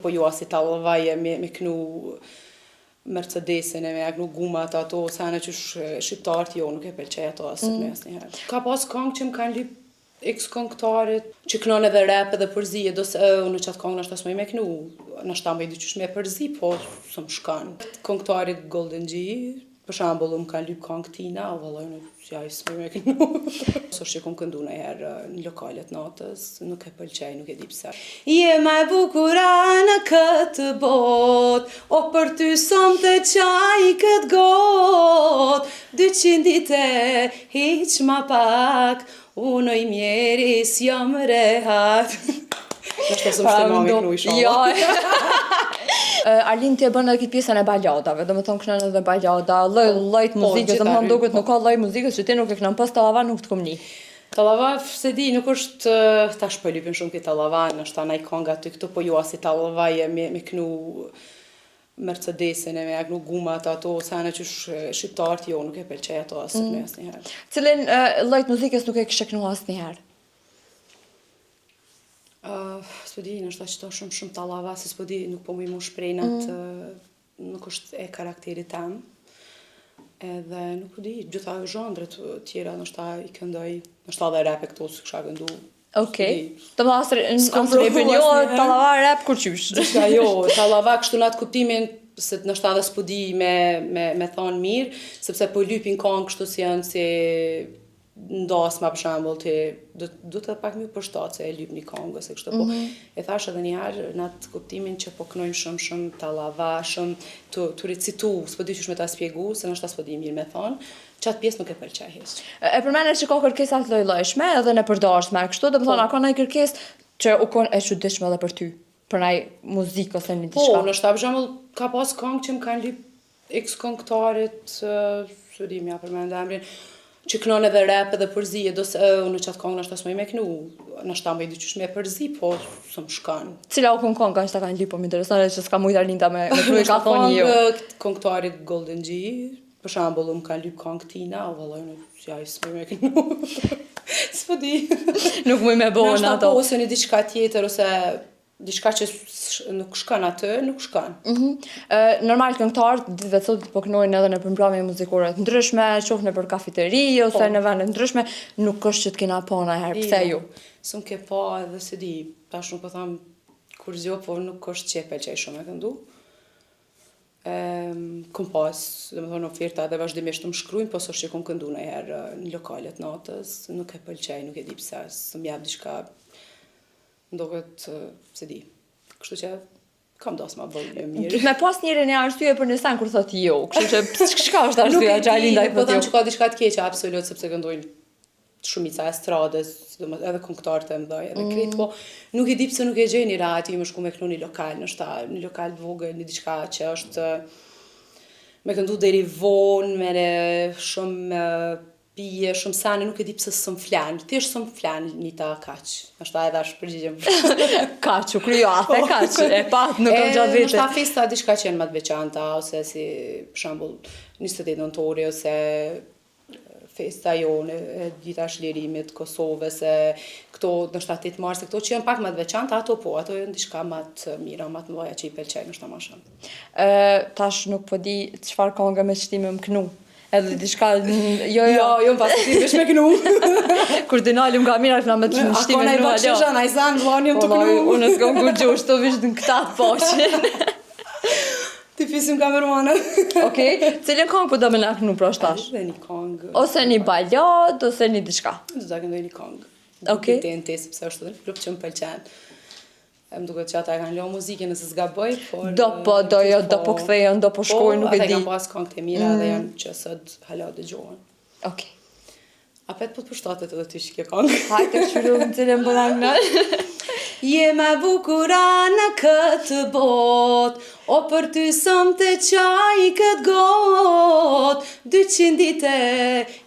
Po ju asi talavaje me knu Mercedesin e me knu gumat ato, sene që shqiptarët jo nuk e pëlqej ato asë me asnjëherë. Ka pas këngë që më kanë lyp ex-këngëtarit që kënon edhe rap edhe përzi, e do se në qatë këngë nështë asë me knu, nështë ta me dyqysh me përzi, po së më shkan. Këngëtarit Golden G, për shambull, më kanë lyp këngë tina, o vëlloj në ja i së me knu. So që kom këndu në herë në lokalet natës, nuk e pëlqej, nuk e di pse. Je ma e bukura në këtë bot, o për ty som të qaj këtë got, 200 dite, hiq ma pak, unë i mjeris jam rehat. Nështë të së mami knu i shumë. Arlin t'je bën edhe këtë pjesën e baljadave, do me thonë këshnën edhe baljada, lojt muzikës, do me thonë duket nuk ka loj muzikës që ti nuk e kënën, pas talava nuk të këmni. Talava, se di, nuk është, tash po lypin shumë këtë talava, nështë ta naj konga ty këtu, po ju asi talavaje me knu Mercedesin e me knu gumat ato, sene që shqiptarët jo nuk e pëlqej ato asë me asnjëherë. Cilin lojt muzikës nuk e kështë kënu asnjëherë? S'po di, nështë ta qëto shumë talava, se s'po di, nuk po mu i mu shprejnat, nuk është e karakterit tem. Edhe nuk po di, gjitha zhandret tjera, nështë ta i këndoj, nështë ta dhe rap e këto së kësha këndu. Okej. Të më asër, në repinjo, talava rap kur qysh? Gjitha jo, talava kështu në atë kuptimin, se nështë ta dhe s'po di me thonë mirë, sepse po lypin këngë kështu si janë si ndasma për shembull ti do të pak më përshtat se e lyp një këngë ose kështu po e thash edhe një herë në atë kuptimin që po kënojmë shumë tallava, shumë tu recitu, s'po di ç'është me ta shpjegu, se nështë s'po di mirë me thon, çat pjesë nuk e pëlqej hiç. E përmendet që ka kërkesa të lloj-llojshme edhe në përdorshme, kështu do të thonë ka ndonjë kërkesë që u kon e çuditshme edhe për ty, për ndaj muzikë ose një diçka. Po, nështë për shembull ka pas këngë që më kanë lyp ex-këngëtarit, s'u di më përmend emrin, që kënon edhe rap edhe përzi, e do se në qatë kongë nështë asë me knu, nështë ta me i dyqysh me përzi, po së më shkan. Cila u këngë që ta kanë lyp, po më interesante që s'ka mujtë Arlinda me kru i ka thonë jo. Këngëtarit Golden G, për shambull më kanë lyp këngë tina, o vëlloj në ja i së me knu. S'po di. Nuk muj me bohën ato. Nështë ta po ose një diçka tjetër, ose diçka që nuk shkan atë, nuk shkan. Normal këngëtarët ditëve të sotit po kënojnë edhe në përmbrëmje muzikore të ndryshme, qoftë në për kafeteri ose në vende të ndryshme, nuk është që të kena pa ndonjëherë, pse ju? S'm ke pa edhe se di, tash nuk po tham kur zjo, po nuk është që e pëlqej shumë e këndu. Kom pas, domethënë oferta edhe vazhdimisht të më shkruajnë, po s'është që kom këndu ndonjëherë në lokalet natës, nuk e pëlqej, nuk e di pse, s'm jap diçka ndohet, se di. Kështu që kam das ma bëllë mirë. Me pas njëri një arsye për një sen kur thot jo, kështu që çka është arsyeja që Arlinda i po thot jo? them që ka diçka të keqe absolut sepse këndojnë shumica e estradës, edhe këngëtarët e mëdhenj, edhe krejt, po nuk e di pse nuk e gjej një rahat më shku me kënu një lokal, një lokal të vogël, një diçka që është me këndu deri vonë, me shumë pije, shumë sane, nuk e di pse s'm flan. Thjesht s'm flan një ta kaq. Nështë edhe është përgjigjem. Kaq, u kryo atë, kaq, e pat nuk kam gjatë vete. Nështë ta festa diçka që janë më të veçanta, ose si, për shembull, 28 nëntori, ose festa jonë, e dita shlirimit, Kosovës, këto, nështë 8 mars, këto që janë pak më të veçanta, ato po, ato janë diçka më të mira, më të mëdha që i pëlqejnë, nështë më shumë. Tash nuk po di çfarë këngë me shtime më kënu. Edhe diçka jo më pas ti vesh me kënu. Kur dinalim nga mira flam me të shtime. Ako na i bakshesha, na i zan vani të kënu. Unë s'kam kur gjosh të vish në këta të poshë. Ti fisim kameruana. Okej, cilën këngë po do më na kënu pra tash? Dhe një këngë. Ose një baljad ose një diçka. Do ta këndoj një këngë. Okej. Tente sepse është edhe grup që më pëlqen. Më duket që ata e kanë lënë muzikën nëse s'gaboj, por do po kthehen, do po shkojnë, nuk e di. Ata kanë pas këngë të mira dhe janë që sot hala dëgjohen. Okej. Apet po të përshtatet edhe ty që kjo këngë. Hajde kështu në cilën po na kënaq. Je ma bukura në këtë bot, o për ty som të qaj këtë got, 200 dite,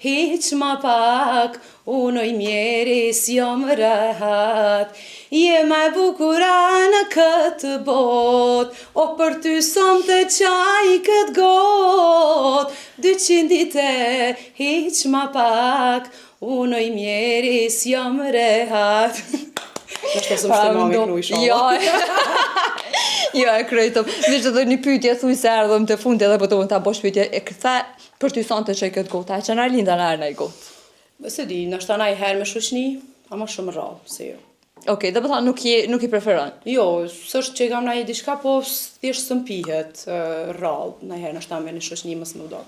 hiq ma pak, unë i mjeris jom rehat. Je ma bukura në këtë bot, o për ty som të qaj këtë got, 200 dite, hiq ma pak, unë i mjeris jom rehat. Nështë të së më mami knu i shumë. Jo, e krejtëm. Vishë edhe një pyetje thuj se erdhëm të fundi edhe po të ta bosh pyetje e këthe për ty sonte që këtë gota, që na linda na erë i gotë. Se di, nashta na i herë me shoqni, ama shumë rrallë, se jo. Okej, dhe përtha nuk i preferon. Jo, s'është që i kam na i diçka, po thjesht së mpihet rrallë. Na i herë nashta me një shoqni mësë më do.